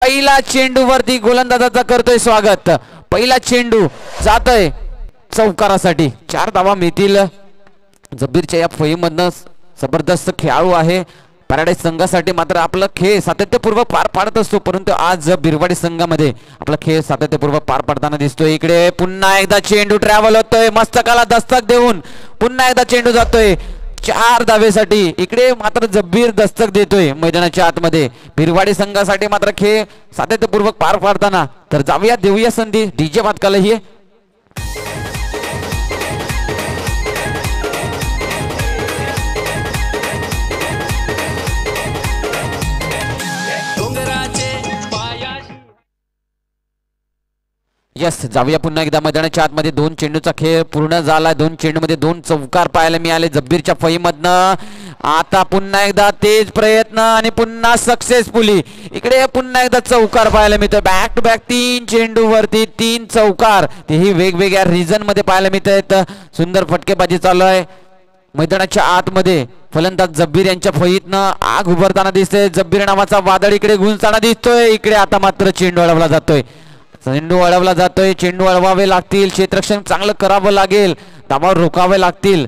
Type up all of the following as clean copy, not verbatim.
पहिला चेंडूवरती गोलंदाजाचा करतोय स्वागत. पहिला चेंडू जातोय चौकारासाठी. 4 धावा मिळतील. जब्बीरच्या या फळीमधनं जबरदस्त खेळाडू आहे. पॅराडाईज संघासाठी मात्र आपला खेळ सातत्यपूर्वक पार पाडत असतो, परंतु आज बिरवाडी संघामध्ये आपला खेळ सातत्यपूर्वक पार पाडताना दिसतोय. इकडे पुन्हा एकदा चेंडू ट्रॅव्हल होतोय, मस्तकाला दस्तक देऊन पुन्हा एकदा चेंडू जातोय 4 धावेसाठी. इकडे मात्र जब्बीर दस्तक देतोय मैदानाच्या आतमध्ये. बिरवाडी संघासाठी मात्र खेळ सातत्यपूर्वक पार पाडताना तर जाऊया देऊया संधी डीजे वादकाला ही. यस, जाऊया पुन्हा एकदा मैदानाच्या आतमध्ये. 2 चेंडूचा खेळ पूर्ण झाला. 2 चेंडूमध्ये 2 चौकार पाहायला मिळाले जब्बीरच्या फळीमधनं. आता पुन्हा एकदा तेज प्रयत्न आणि पुन्हा सक्सेसफुली इकडे पुन्हा एकदा चौकार पाहायला मिळतोय. बॅक टू बॅक 3 चेंडूवरती 3 चौकार, तेही वेगवेगळ्या रिजन मध्ये पाहायला मिळत आहेत. सुंदर फटकेबाजी चालू आहे मैदानाच्या आतमध्ये. फलंदाज जब्बीर यांच्या फळीतनं आग उभरताना दिसते. जब्बीर नावाचा वादळ इकडे घुंसताना दिसतोय. इकडे आता मात्र चेंडू अडवला जातोय. चेंडू वळवला जातोय. चेंडू वळवावे लागतील, क्षेत्ररक्षण चांगलं करावं लागेल, धावा रोखावे लागतील.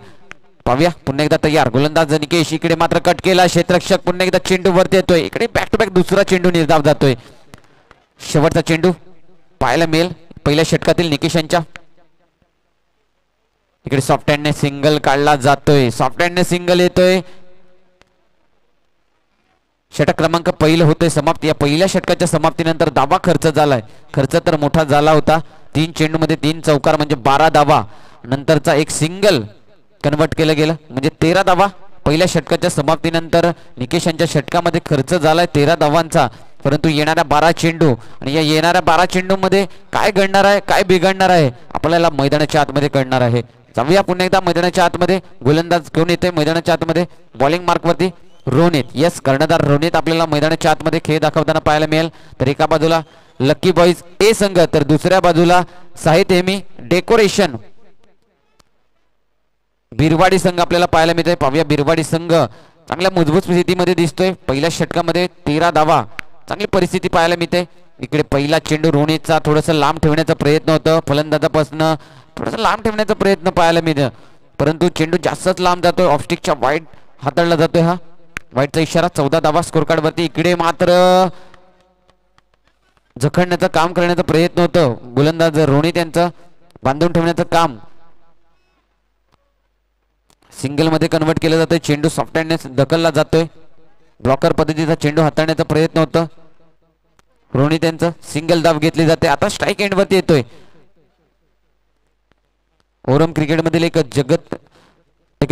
पाहूया पुन्हा एकदा तयार गोलंदाज निकेश. इकडे मात्र कट केला क्षेत्ररक्षक. पुन्हा एकदा चेंडू वरती येतोय. इकडे बॅक टू बॅक दुसरा चेंडू निर्धाव जातोय. शेवटचा चेंडू पाहायला मिळेल पहिल्या षटकातील निकेशांच्या. इकडे सॉफ्ट हँडने सिंगल काढला जातोय. सॉफ्ट हँडने सिंगल येतोय. षटक क्रमांक पहिलं होतोय समाप्त. या पहिल्या षटकाच्या समाप्तीनंतर धावा खर्च झालाय. खर्च तर मोठा झाला होता. 3 चेंडूमध्ये 3 चौकार म्हणजे 12 धावा. नंतरचा एक सिंगल कन्वर्ट केलं गेलं म्हणजे 13 धावा. पहिल्या षटकाच्या समाप्तीनंतर निकेशांच्या षटकामध्ये खर्च झालाय 13 धावांचा. परंतु येणाऱ्या 12 चेंडू आणि या येणाऱ्या 12 चेंडू मध्ये काय घडणार आहे, काय बिघडणार आहे, आपल्याला मैदानाच्या आतमध्ये कळणार आहे. जाऊया पुन्हा एकदा मैदानाच्या आतमध्ये. गोलंदाज घेऊन येतोय मैदानाच्या आतमध्ये. बॉलिंग मार्क वरती रोनित. यस, कर्णधार रोनित आपल्याला मैदानाच्या आतमध्ये खेळ दाखवताना पाहायला मिळेल. तर एका बाजूला लकी बॉईज ए संघ, तर दुसऱ्या बाजूला साहित्य हेमी डेकोरेशन बिरवाडी संघ आपल्याला पाहायला मिळतोय. पाहूया बिरवाडी संघ चांगल्या मजबूत स्थितीमध्ये दिसतोय. पहिल्या षटकामध्ये 13 धावा, चांगली परिस्थिती पाहायला मिळते. इकडे पहिला चेंडू रोनितचा थोडंसं लांब ठेवण्याचा प्रयत्न होतं. फलंदाजापासून थोडंसं लांब ठेवण्याचा प्रयत्न पाहायला मिळतं, परंतु चेंडू जास्तच लांब जातोय. ऑफस्टिकच्या वाईट हाताळला जातोय. हा वाईटचा इशारा. 14 धावा स्कोर कार्ड वरती. इकडे मात्र जखडण्याचं काम करण्याचा प्रयत्न होतं. गोलंदाज रोनित यांचं बांधून ठेवण्याचं काम सिंगल मध्ये कन्वर्ट केलं जातोय. चेंडू सॉफ्ट हँडने ढकलला जातोय. ब्लॉकर पद्धतीचा चेंडू हाताळण्याचा प्रयत्न होतं. रोनित यांचं सिंगल धाव घेतली जाते. आता स्ट्राईक एंड वरती येतोय. ओरम क्रिकेट मधील एक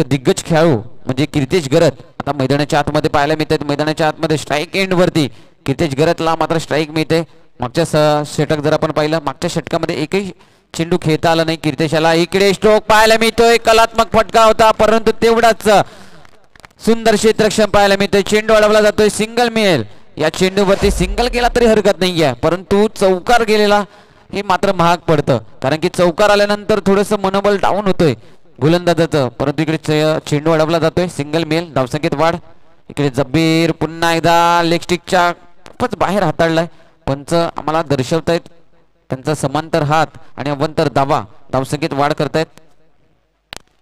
दिग्गज खेळाडू म्हणजे कीर्तेश गरत आता मैदानाच्या आतमध्ये पाहायला मिळतात. मैदानाच्या आतमध्ये स्ट्राईक एंड वरती कीर्तेश गरतला मात्र स्ट्राईक मिळते. मागच्या षटक जर आपण पाहिलं, मागच्या षटकामध्ये एकही चेंडू खेळता आला नाही कीर्तेशाला. इकडे स्ट्रोक पाहायला मिळतोय. कलात्मक फटका होता, परंतु तेवढाच सुंदर क्षेत्ररक्षण पाहायला मिळतोय. चेंडू अडवला जातोय. सिंगल मिळेल. या चेंडूवरती सिंगल गेला तरी हरकत नाहीये, परंतु चौकार गेलेला हे मात्र महाग पडतं, कारण की चौकार आल्यानंतर थोडंसं मनोबल डाऊन होतोय गोलंदाजाचं. परंतु इकडे चेंडू अडवला जातोय. सिंगल मिळेल. धावसंख्येत वाढ. इकडे जब्बीर पुन्हा एकदा लेग स्टिकच्या खूपच बाहेर हाताळलाय. पंच आम्हाला दर्शवतायत त्यांचा समांतर हात आणि अवंतर धावा. धावसंख्येत वाढ करतायत.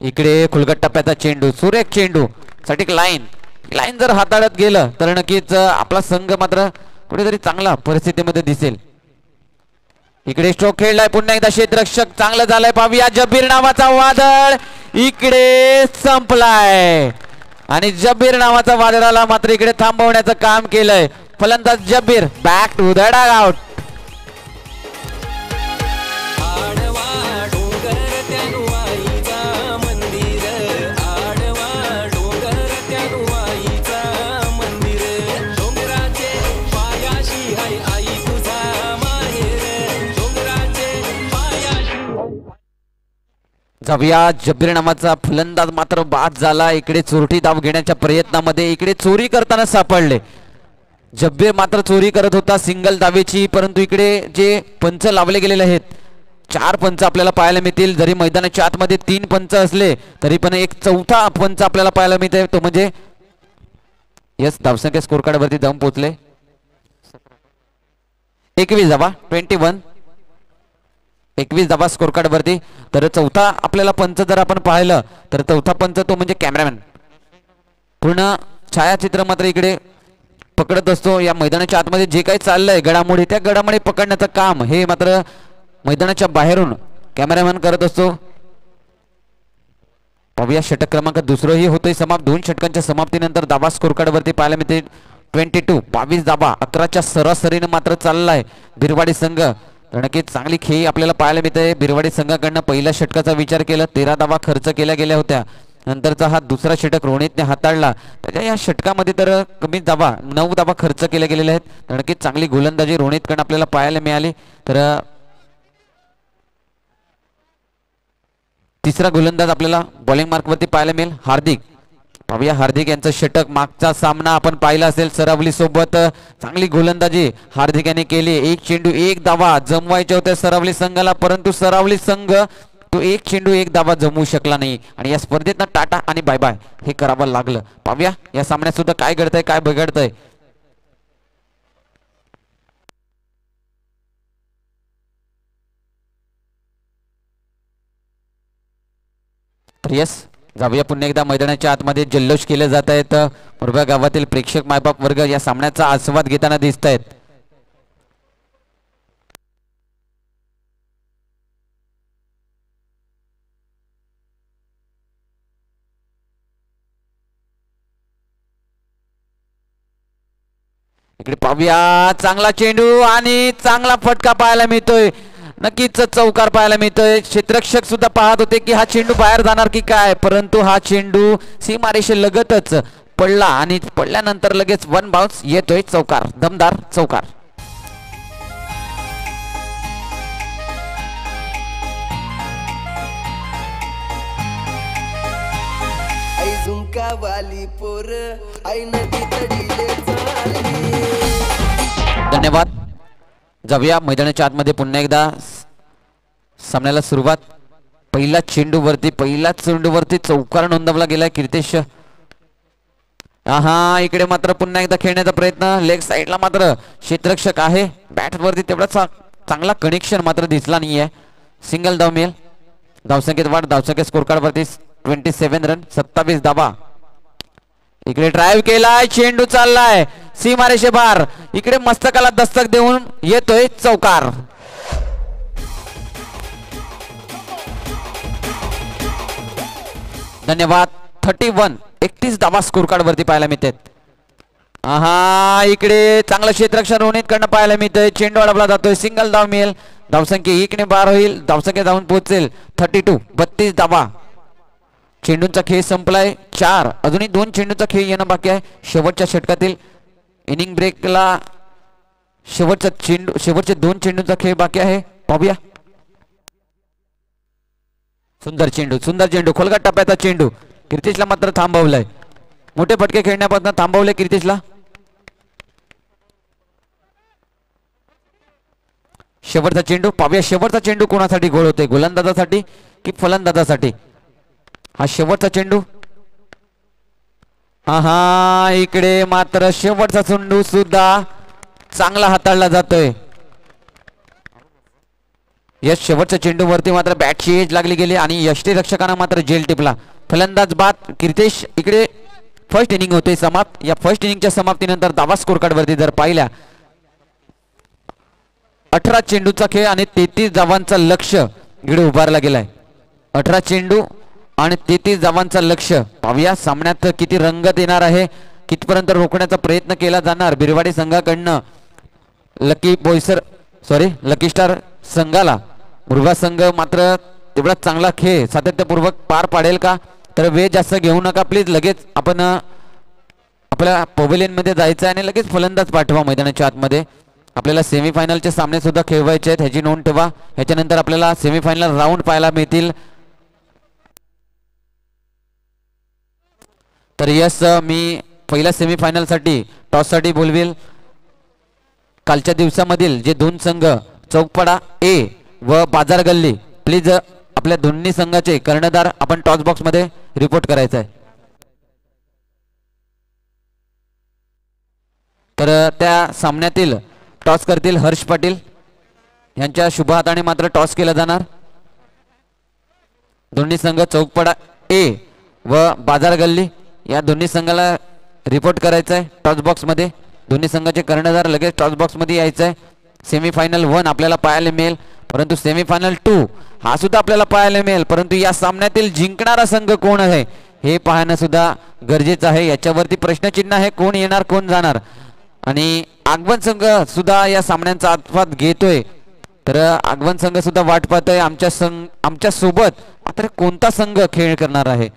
इकडे खुलगट टप्प्याचा चेंडू, सुरेख चेंडू सटीक लाईन जर हाताळत गेलं तर नक्कीच आपला संघ मात्र कुठेतरी चांगला परिस्थितीमध्ये दिसेल. इकडे स्ट्रोक खेळलाय पुन्हा एकदा क्षेत्ररक्षक. चांगलं झालंय. पाहूया जब्बीर नावाचा वादळ इकडे संपलाय आणि जब्बीर नावाचा वादळाला मात्र इकडे थांबवण्याचं काम केलंय फलंदाज Jabbir. Back to the dugout. जाऊया जब्बीर नावाचा फलंदाज मात्र बाद झाला. इकडे चोरटी धाव घेण्याच्या प्रयत्नामध्ये इकडे चोरी करताना सापडले. जब्बीर मात्र चोरी करत होता सिंगल धावेची, परंतु इकडे जे पंच लावले गेलेले आहेत 4 पंच आपल्याला पाहायला मिळतील. जरी मैदानाच्या आतमध्ये 3 पंच असले तरी पण एक चौथा पंच आपल्याला पाहायला मिळते, तो म्हणजे यस धावसंख्या स्कोर कार्ड वरती जाऊन पोहोचले. 21 धावा 21 21 धावा स्कोर कार्ड वरती. तर चौथा आपल्याला पंच जर आपण पाहिलं तर चौथा पंच तो म्हणजे कॅमेरामॅन. पूर्ण छायाचित्र मात्र इकडे पकडत असतो. या मैदानाच्या आतमध्ये जे काही चाललंय घडामोडी त्या घडामोडी पकडण्याचं काम हे मात्र मैदानाच्या बाहेरून कॅमेरामॅन करत असतो. पाहूया षटक क्रमांक दुसरंही होतोय समाप्त. 2 षटकांच्या समाप्तीनंतर धावा स्कोर कार्ड वरती पाहायला मिळते 22 22 धावा 11च्या सरासरीने मात्र चाललाय बिरवाडी संघ. तर नक्कीच चांगली खेळी आपल्याला पाहायला मिळते बिरवाडी संघाकडनं. पहिल्या षटकाचा विचार केला 13 धावा खर्च केल्या गेल्या होत्या. नंतरचा हा दुसरा षटक रोहितने हाताळला. त्याच्या या षटकामध्ये तर कमी धावा 9 धावा खर्च केल्या गेलेल्या आहेत. तर नक्कीच चांगली गोलंदाजी रोहितकडनं आपल्याला पाहायला मिळाली. तर तिसरा गोलंदाज आपल्याला बॉलिंग मार्कवरती पाहायला मिळेल हार्दिक. पाहूया हार्दिक यांचं षटक. मागचा सामना आपण पाहिला असेल सरावली सोबत. चांगली गोलंदाजी हार्दिक यांनी केली. 1 चेंडू 1 धावा जमवायचे होते सरावली संघाला, परंतु सरावली संघ तो 1 चेंडू 1 धावा जमवू शकला नाही आणि या स्पर्धेत टाटा आणि बाय बाय हे करावं लागलं. पाहूया या सामन्यात सुद्धा काय घडतंय काय बिघडतंय. यस जाऊया पुन्हा एकदा मैदानाच्या आतमध्ये. जल्लोष केले जात आहेत. मुरबा गावातील प्रेक्षक मायबाप वर्ग या सामन्याचा आस्वाद घेताना दिसत आहेत. इकडे पाहूया चांगला चेंडू आणि चांगला फटका पाहायला मिळतोय. नक्कीच चौकार पाहायला मिळतोय. क्षेत्ररक्षक सुद्धा पाहत होते की हा चेंडू बाहेर जाणार की काय, परंतु हा चेंडू सीमारेषे लगतच पडला आणि पडल्यानंतर लगेच वन बाउन्स येतोय. चौकार, दमदार चौकार. धन्यवाद. जाऊया मैदानाच्या आतमध्ये पुन्हा एकदा सामन्याला सुरुवात. पहिला चेंडूवरती चौकार नोंदवला गेला कीर्तेश. हा इकडे मात्र पुन्हा एकदा खेळण्याचा प्रयत्न. लेग साइडला मात्र क्षेत्ररक्षक आहे. बॅट वरती तेवढा चांगला कनेक्शन मात्र दिसला नाहीये. सिंगल धाव मिळेल. धावसंख्येत वाढ. धावसंख्या स्कोर कार्ड वरती 27 रन 27 धावा. इकडे ड्राइव्ह केलाय. चेंडू चाललाय सीमारेषे बार. इकडे मस्तकाला दस्तक देऊन येतोय चौकार. धन्यवाद. 31 धावा स्कोर कार्ड वरती पाहायला मिळतात. हा इकडे चांगलं क्षेत्ररक्षण रोहित कडनं पाहायला मिळतंय. चेंडू अडवला जातोय. सिंगल धाव मिळेल. धावसंख्या 1 ने बार होईल. धावसंख्या जाऊन पोहोचेल 32 धावा. चेंडूंचा खेळ संपलाय. 4 अजूनही 2 चेंडूचा खेळ येणं बाकी आहे. शेवटच्या षटकातील इनिंग ब्रेकला शेवटचे 2 चेंडूचा खेळ बाकी आहे. पाहूया. सुंदर चेंडू खोलगट टप्प्याचा चेंडू. कीर्तिशला मात्र थांबवलंय. मोठे फटके खेळण्यापासून थांबवले कीर्तिशला. शेवटचा चेंडू पाहूया. शेवटचा चेंडू कोणासाठी गोल होतोय, गोलंदाजासाठी की फलंदाजासाठी? हा शेवटचा चेंडू. हा इकडे मात्र शेवटचा चेंडू सुद्धा चांगला हाताळला जातोय. यश शेवटच्या चेंडूवरती मात्र बॅटची एज लागली गेली आणि यष्टीरक्षकांना मात्र जेल टिपला. फलंदाज बाद कीर्तेश. इकडे फर्स्ट इनिंग होते समाप्त. या फर्स्ट इनिंगच्या समाप्तीनंतर धावा स्कोर कार्ड वरती जर पाहिल्या 18 चेंडूचा खेळ आणि 33 धावांचा लक्ष इकडे उभारला गेलाय. 18 चेंडू आणि 33 धावांचा लक्ष. पाहूया सामन्यात किती रंगत येणार आहे, कितपर्यंत रोखण्याचा प्रयत्न केला जाणार बिरवाडी संघाकडनं. लकी स्टार संघाला मुरगा संघ मात्र तेवढा चांगला खेळ सातत्यपूर्वक पार पाडेल का? तर वेळ जास्त घेऊ नका प्लीज. लगेच आपण आपल्या पवेलियन मध्ये जायचं आणि लगेच फलंदाज पाठवा मैदानाच्या आतमध्ये. आपल्याला सेमीफायनलचे सामने सुद्धा खेळवायचे आहेत, ह्याची नोंद ठेवा. ह्याच्यानंतर आपल्याला सेमीफायनल राऊंड पाहायला मिळतील. तर यस मी पहिल्या सेमीफायनलसाठी टॉससाठी बोलवेल. कालच्या दिवसामधील जे 2 संघ चौकपाडा ए व बाजार गल्ली, प्लीज आपल्या दोन्ही संघाचे कर्णधार आपण टॉस बॉक्स मध्ये रिपोर्ट करायचं आहे. तर त्या सामन्यातील टॉस करतील हर्ष पाटील यांच्या शुभ हाताने मात्र टॉस केला जाणार. दोन्ही संघ चौकपडा ए व बाजार गल्ली या दोन्ही संघाला रिपोर्ट करायचं आहे टॉस बॉक्स मध्ये. दोन्ही संघाचे कर्णधार लगेच टॉस बॉक्स मध्ये यायचं आहे. सेमीफायनल 1 आपल्याला पाहायला मिळेल, परंतु सेमीफायनल 2 हा सुद्धा आपल्याला पाहायला मिळेल. परंतु या सामन्यातील जिंकणारा संघ कोण आहे हे पाहणं सुद्धा गरजेचं आहे. याच्यावरती प्रश्नचिन्ह आहे, कोण येणार कोण जाणार. आणि आगमन संघ सुद्धा या सामन्यांचा आस्वाद घेतोय. तर आगमन संघ सुद्धा वाट पाहतोय आमच्या सोबत मात्र कोणता संघ खेळ करणार आहे,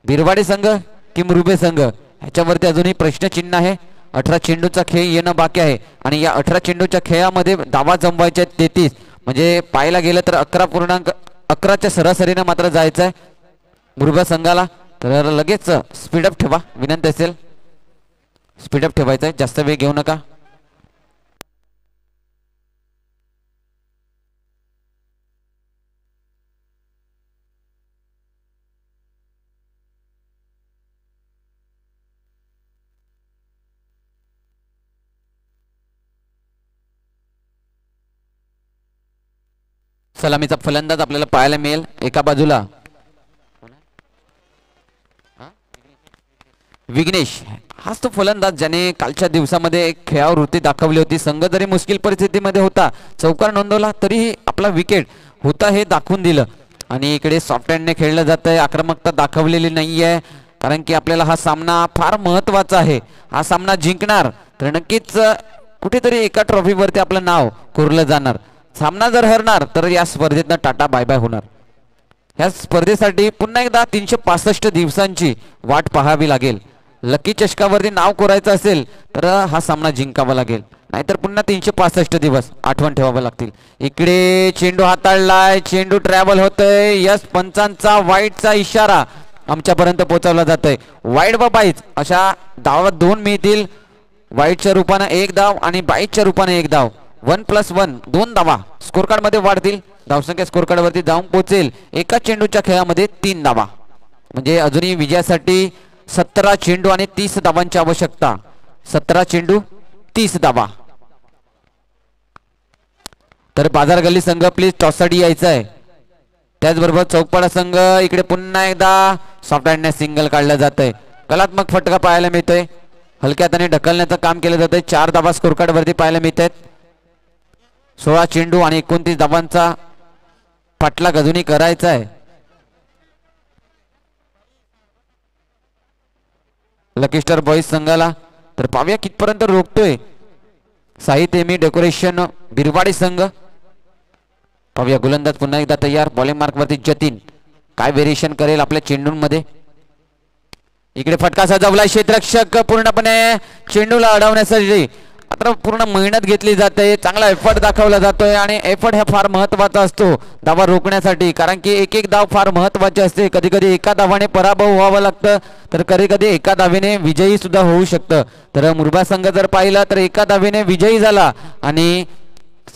बिरवाडी संघ की मुरुबे संघ, ह्याच्यावरती अजूनही प्रश्नचिन्ह आहे. 18 चेंडूचा खेळ येणं बाकी आहे आणि या 18 चेंडूच्या खेळामध्ये धावा जमवायच्या 33, म्हणजे पाहायला गेलं तर 11.11च्या सरासरीनं मात्र जायचं आहे मुरुबा संघाला. तर लगेच स्पीडअप ठेवा, विनंती असेल स्पीडअप ठेवायचं आहे, जास्त वेळ घेऊ नका. सलामीचा फलंदाज आपल्याला पाहायला मिळेल. एका बाजूला विघ्नेश, हाच तो फलंदाज ज्याने कालच्या दिवसामध्ये खेळावर वृत्ती दाखवली होती. संघ जरी मुश्किल परिस्थितीमध्ये होता, चौकार नोंदवला तरीही आपला विकेट होता हे दाखवून दिलं. आणि इकडे सॉफ्ट हँडने खेळलं जात आहे, आक्रमकता दाखवलेली नाही आहे, कारण की आपल्याला हा सामना फार महत्वाचा आहे. हा सामना जिंकणार तर नक्कीच कुठेतरी एका ट्रॉफीवरती आपलं नाव कोरलं जाणार. सामना जर हरणार तर या स्पर्धेतनं टाटा बाय बाय होणार. या स्पर्धेसाठी पुन्हा एकदा 365 दिवसांची वाट पाहावी लागेल. लकी चषकावरती नाव कोरायचं असेल तर हा सामना जिंकावा लागेल, नाहीतर पुन्हा 365 दिवस आठवण ठेवावं लागतील. इकडे चेंडू हाताळलाय, चेंडू ट्रॅव्हल होतोय. यस पंचांचा वाईटचा इशारा आमच्यापर्यंत पोहोचवला जातोय. वाईट व बाईच अशा धावा 2 मिळतील. वाईटच्या रूपाने 1 धाव आणि बाईटच्या रूपाने 1 धाव. 1+1 2 धावा स्कोर कार्ड मध्ये वाढतील. धावसंख्या स्कोर कार्ड वरती जाऊन पोहोचेल. एका चेंडूच्या खेळामध्ये 3 धावा, म्हणजे अजूनही विजयासाठी 17 चेंडू आणि 30 धावांची आवश्यकता. 17 चेंडू 30 धावा. तर बाजार गल्ली संघ प्लीज टॉससाठी यायचं आहे. त्याचबरोबर चौकपाडा संघ इकडे पुन्हा एकदा सॉफ्ट हँडने सिंगल काढलं जात आहे. कलात्मक फटका पाहायला मिळतोय. हलक्या हाताने ढकलण्याचं काम केलं जातंय. 4 धावा स्कोर कार्ड वरती पाहायला मिळत आहेत. 16 चेंडू आणि 29 धावांचा पाठलाग अजूनही करायचा आहे. लकी स्टार बॉईज संघाला. तर पाहूया कितपर्यंत रोखतोय साहित्य मी डेकोरेशन बिरवाडी संघ. पाहूया गोलंदाज पुन्हा एकदा तयार. बॉलिंग मार्क वरती जतीन काय व्हेरिएशन करेल आपल्या चेंडूंमध्ये. इकडे फटका सजवलाय. क्षेत्ररक्षक पूर्णपणे चेंडूला अडवण्यासाठी आता पूर्ण मेहनत घेतली जाते. चांगला एफर्ट दाखवला जातोय आणि एफर्ट हा फार महत्वाचा असतो धावा रोखण्यासाठी, कारण की एक एक धाव फार महत्वाची असते. कधी कधी एका धावाने पराभव व्हावं लागतं, तर कधी कधी एका धावेने विजयी सुद्धा होऊ शकतं. तर मुरबा संघ जर पाहिला तर एका धावेने विजयी झाला आणि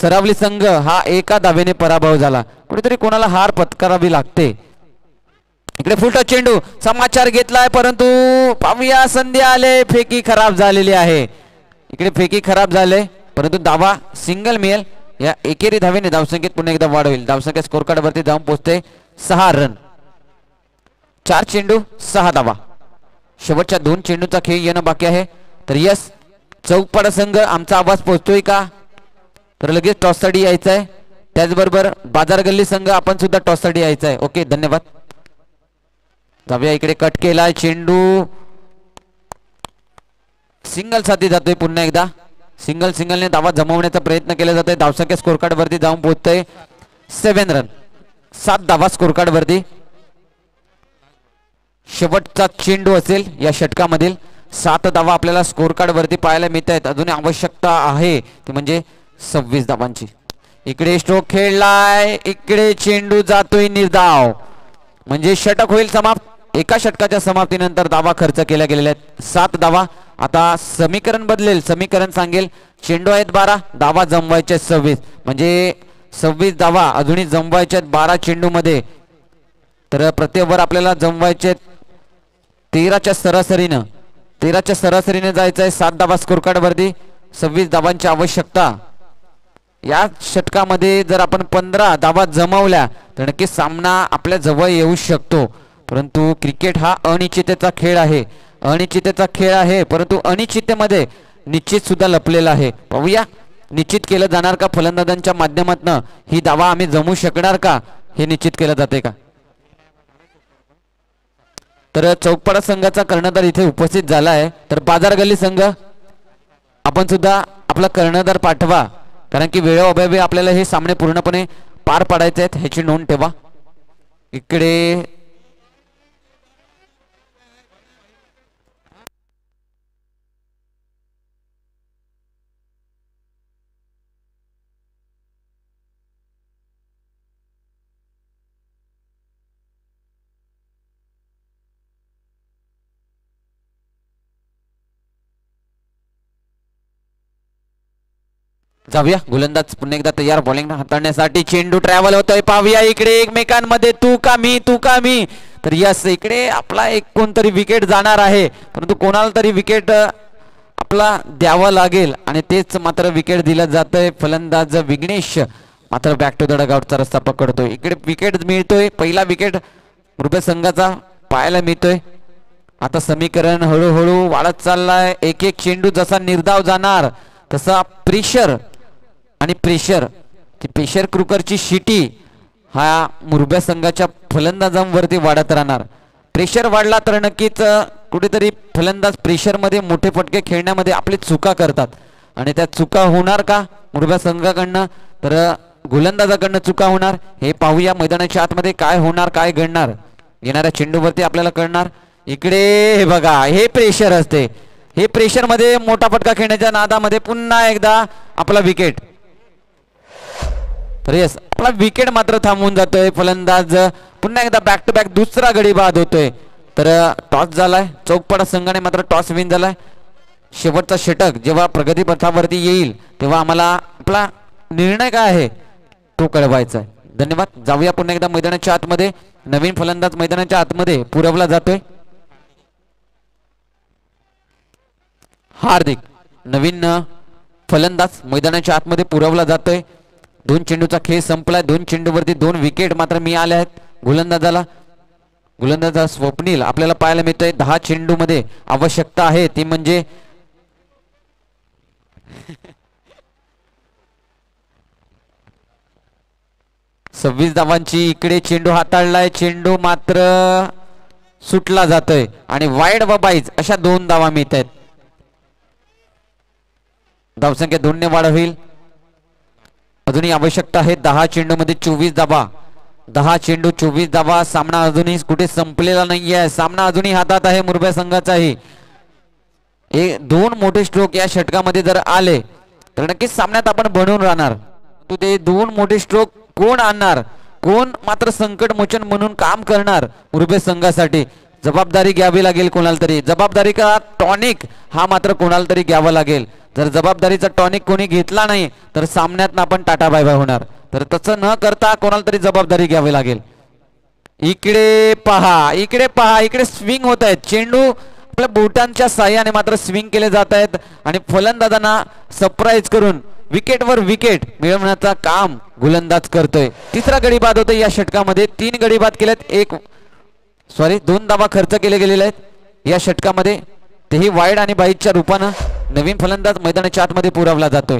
सरावली संघ हा एका धावेने पराभव झाला. कुठेतरी कोणाला हार पत्करावी लागते. इकडे फुलटॉस चेंडू समाचार घेतलाय, परंतु पाहूया संधी आले. फेकी खराब झालेली आहे. इकडे फेकी खराब झाले, परंतु धावा सिंगल मिळेल. या एकेरी धावेने धावसंख्येत पुन्हा एकदा वाढ होईल. धावसंख्या स्कोर कार्ड वरती जाऊन पोहोचते 6 रन. 4 चेंडू 6 धावा. शेवटच्या 2 चेंडूचा खेळ येणं बाकी आहे. तर यस चौकपाडा संघ आमचा आवाज पोहोचतोय का, तर लगेच टॉससाठी यायचं आहे. त्याचबरोबर बाजार गल्ली संघ आपण सुद्धा टॉससाठी यायचं आहे. ओके धन्यवाद. जाऊया इकडे कट केलाय चेंडू सिंगल साठी जातोय. पुन्हा एकदा सिंगलने धावा जमवण्याचा प्रयत्न केला जातोय. धावसंख्या स्कोर कार्ड वरती जाऊन पोहोचतोय 7 रन. 7 धावा स्कोर कार्ड वरती. शेवटचा चेंडू असेल या षटकामधील. 7 धावा आपल्याला स्कोर कार्ड वरती पाहायला मिळत आहेत. अजून आवश्यकता आहे ती म्हणजे 26 धावांची. इकडे स्ट्रोक खेळलाय. इकडे चेंडू जातोय निर्धाव, म्हणजे षटक होईल समाप्त. एका षटकाच्या समाप्तीनंतर धावा खर्च केल्या गेलेल्या आहेत 7 धावा. आता समीकरण बदलेल. समीकरण सांगेल चेंडू आहेत 12, धावा जमवायचे 26, म्हणजे 26 धावा अजूनही जमवायच्या 12 चेंडू मध्ये. तर प्रति ओव्हर आपल्याला जमवायचे 13च्या सरासरीनं जायचं आहे. 7 धावा स्कोर कार्ड वरती. 26 धावांची आवश्यकता. या षटकामध्ये जर आपण 15 धावा जमवल्या तर नक्कीच सामना आपल्या जवळ येऊ शकतो. परंतु क्रिकेट हा अनिश्चिततेचा खेळ आहे, अनिश्चिततेचा खेळ आहे, परंतु अनिश्चिततेमध्ये निश्चित सुद्धा लपलेला आहे. पाहूया निश्चित केलं जाणार का फलंदाजांच्या माध्यमातून, ही धावा आम्ही जमवू शकणार का हे निश्चित केलं जाते का. तर चौकपाडा संघाचा कर्णधार इथे उपस्थित झाला आहे. तर बाजार गल्ली संघ आपण सुद्धा आपला कर्णधार पाठवा, कारण की वेळोअभावी आपल्याला हे सामने पूर्णपणे पार पाडायचे आहेत, ह्याची नोंद ठेवा. इकडे जाऊया. गोलंदाज पुन्हा एकदा तयार बॉलिंग हाताळण्यासाठी. चेंडू ट्रॅव्हल होतोय, पाहूया इकडे एकमेकांमध्ये तू का मी. तर यस, इकडे आपला एक कोणतरी विकेट जाणार आहे, परंतु कोणाला तरी विकेट आपला द्यावा लागेल आणि तेच मात्र विकेट दिलं जातंय. फलंदाज विघ्नेश मात्र बॅक टू द डगआउटचा रस्ता पकडतोय. इकडे विकेट मिळतोय, पहिला विकेट रुपये संघाचा पाहायला मिळतोय. आता समीकरण हळूहळू वाढत चाललाय. एक एक चेंडू जसा निर्धाव जाणार तसा प्रेशर आणि प्रेशर कुकरची शिटी हा मुरब्या संघाच्या फलंदाजांवरती वाढत राहणार. प्रेशर वाढला तर नक्कीच कुठेतरी फलंदाज प्रेशरमध्ये मोठे फटके खेळण्यामध्ये आपली चुका करतात आणि त्या चुका होणार का मुरब्या संघाकडनं, तर गोलंदाजाकडनं चुका होणार. हे पाहूया मैदानाच्या आतमध्ये काय होणार, काय घडणार, येणाऱ्या चेंडूवरती आपल्याला कळणार. इकडे हे बघा, हे प्रेशर असते, हे प्रेशर मध्ये मोठा फटका खेळण्याच्या नादामध्ये पुन्हा एकदा आपला विकेट. रेस आपला विकेट मात्र थांबून जातोय. फलंदाज पुन्हा एकदा बॅक टू बॅक दुसरा गडी बाद होतोय. तर टॉस झालाय, चौकपाडा संघाने मात्र टॉस विन झालाय. शेवटचा षटक जेव्हा प्रगती पथावरती येईल तेव्हा आम्हाला आपला निर्णय काय आहे तो कळवायचा आहे. धन्यवाद. जाऊया पुन्हा एकदा मैदानाच्या आतमध्ये. नवीन फलंदाज मैदानाच्या आतमध्ये पुरवला जातोय. हार्दिक नवीन फलंदाज मैदानाच्या आतमध्ये पुरवला जातोय. 2 चेंडूचा खेळ संपलाय. 2 चेंडूवरती 2 विकेट मात्र मिळाले आहेत गोलंदाजाला. गोलंदाजा स्वप्नील आपल्याला पाहायला मिळतोय. 10 चेंडू मध्ये आवश्यकता आहे ती म्हणजे 26 धावांची. इकडे चेंडू हाताळलाय, चेंडू मात्र सुटला जातोय आणि वाईड व बाईज अशा 2 धावा मिळत आहेत. धावसंख्या 2 ने वाढ होईल. अजूनही आवश्यकता आहे 10 चेंडू मध्ये 24 धावा. 10 चेंडू 24 धावा. सामना अजूनही कुठे संपलेला नाहीये, सामना अजूनही हातात आहे मुरब्या संघाचाही. 2 मोठे स्ट्रोक या षटकामध्ये जर आले तर नक्कीच सामन्यात आपण बनवून राहणार. तू ते 2 मोठे स्ट्रोक कोण आणणार, कोण मात्र संकट मोचन म्हणून काम करणार मुरब्या संघासाठी, जबाबदारी घ्यावी लागेल कोणाला तरी. जबाबदारी का टॉनिक हा मात्र कोणाला तरी घ्यावा लागेल. जर जबाबदारीचा टॉनिक कोणी घेतला नाही तर सामन्यात आपण टाटा बाय बाय होणार. तर तसं न करता कोणाला तरी जबाबदारी घ्यावी लागेल. इकडे पहा, इकडे पहा, इकडे स्विंग होत आहेत चेंडू आपल्या बोटांच्या साह्याने मात्र स्विंग केले जात आहेत आणि फलंदाजांना सरप्राईज करून विकेटवर विकेट मिळवण्याचा काम गोलंदाज करतोय. तिसरा गडी बाद होतोय या षटकामध्ये. 3 गडी बाद केलेत, 2 धावा खर्च केले गेलेले आहेत या षटकामध्ये, तेही वाईड आणि बाईटच्या रूपानं. नवीन फलंदाज मैदानाच्या आतमध्ये पुरवला जातोय.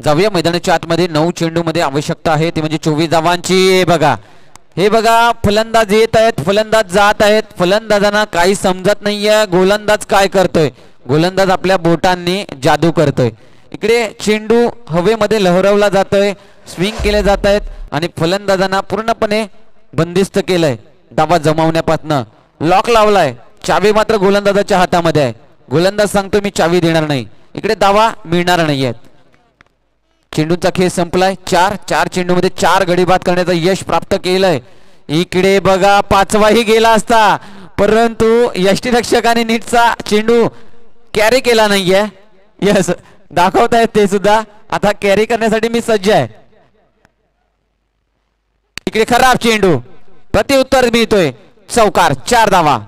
जाऊया मैदानाच्या आतमध्ये. 9 चेंडू मध्ये आवश्यकता आहे ती म्हणजे 24 धावांची. हे बघा फलंदाज येत आहेत, फलंदाज जात आहेत, फलंदाजांना काही समजत नाहीये गोलंदाज काय करतोय. गोलंदाज आपल्या बोटांनी जादू करतोय. इकडे चेंडू हवेमध्ये लहरवला जातोय, स्विंग केले जात आहेत आणि फलंदाजांना पूर्णपणे बंदिस्त केलंय धावा जमावण्यापासून. लॉक लावलाय, चावी मात्र गोलंदाजाच्या हातामध्ये आहे. गोलंदाज सांगतो मी चावी देणार नाही, इकडे धावा मिळणार नाहीयेत. चेंडूचा खेळ संपलाय. 4 चेंडू मध्ये 4 गडी बाद करण्याचं यश प्राप्त केलंय. इकडे बघा 5वाही गेला असता, परंतु यष्टीरक्षकाने नीटचा चेंडू कॅरी केला नाहीये. यस, दाखवतायत ते सुद्धा. आता कॅरी करण्यासाठी मी सज्ज आहे. इकडे खराब चेंडू, प्रतिउत्तर मिळतोय. चौकार, 4 धावा.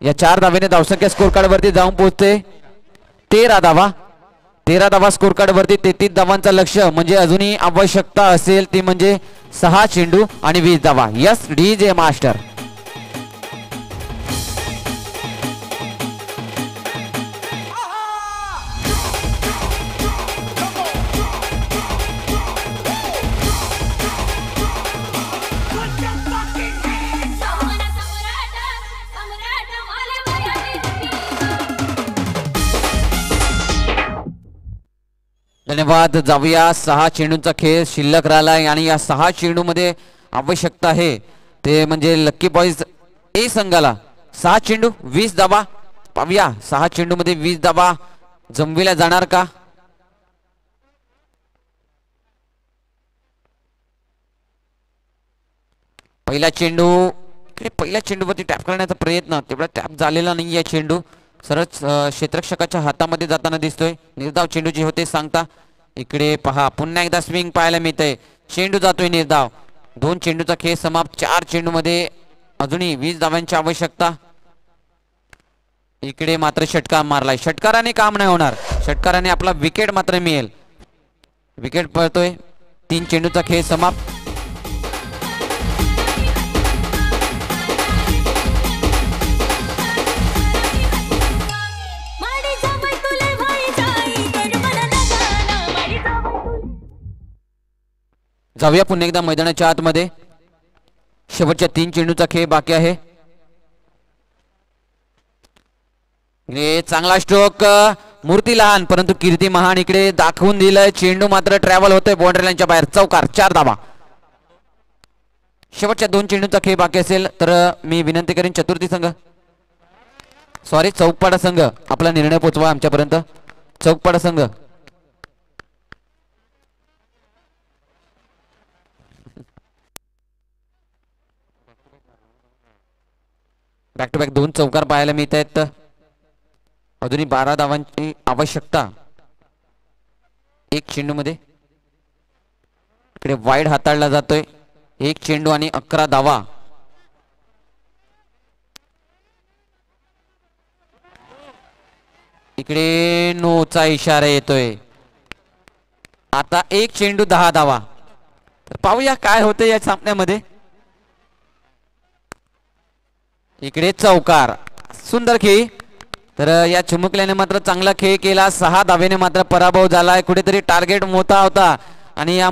या 4 धावेने धावसंख्या स्कोर कार्ड वरती जाऊन पोहोचते 13 धावा. 13 धावा स्कोर कार्ड वरती. 33 धावांचा लक्ष्य म्हणजे अजूनही आवश्यकता असेल ती म्हणजे 6 चेंडू आणि 20 धावा. Yes DJ master. धन्यवाद. जाऊया, 6 चेंडूंचा खेळ शिल्लक राहिलाय आणि या 6 चेंडू मध्ये आवश्यकता आहे ते म्हणजे लक्की बॉईज ए संघाला 6 चेंडू 20 धावा. पाहूया 6 चेंडू मध्ये 20 धावा जमविल्या जाणार का. पहिला चेंडू, पहिल्या चेंडूवरती टॅप करण्याचा प्रयत्न, तेवढा टॅप झालेला नाही आहे चेंडू. सरळ क्षेत्ररक्षकाच्या हातामध्ये जाताना दिसतोय. निर्धाव चेंडू जे होते सांगता. इकडे पहा, पुन्हा एकदा स्विंग पाहायला मिळतंय. चेंडू जातोय निर्धाव. 2 चेंडूचा खेळ समाप्त. 4 चेंडू मध्ये अजूनही 20 धावांची आवश्यकता. इकडे मात्र षटकार मारलाय. षटकाराने काम नाही होणार. षटकाराने आपला विकेट मात्र मिळेल. विकेट पळतोय. 3 चेंडूचा खेळ समाप्त. जाऊया पुन्हा एकदा मैदानाच्या आतमध्ये. शेवटच्या 3 चेंडूचा खेळ बाकी आहे. चांगला स्ट्रोक, मूर्ती लहान परंतु कीर्ती महान इकडे दाखवून दिलंय. चेंडू मात्र ट्रॅव्हल होतोय बाउंड्री लाईनच्या बाहेर. चौकार, 4 धावा. शेवटच्या 2 चेंडूचा खेळ बाकी असेल तर मी विनंती करीन चतुर्थी संघ, सॉरी चौकपाडा संघ, आपला निर्णय पोचवा आमच्यापर्यंत. चौकपाडा संघ, बॅक टू बॅक 2 चौकार पाहायला मिळत आहेत. अजूनही 12 धावांची आवश्यकता 1 चेंडू मध्ये. इकडे वाईड हाताळला जातोय. 1 चेंडू आणि 11 धावा. इकडे नोचा इशारा येतोय. आता 1 चेंडू 10 धावा. तर पाहूया काय होते या सामन्यामध्ये. इकडे चौकार, सुंदर खेळ. तर या चिमुकल्याने मात्र चांगला खेळ केला. 6 धावेने मात्र पराभव झालाय. कुठेतरी टार्गेट मोठा होता आणि या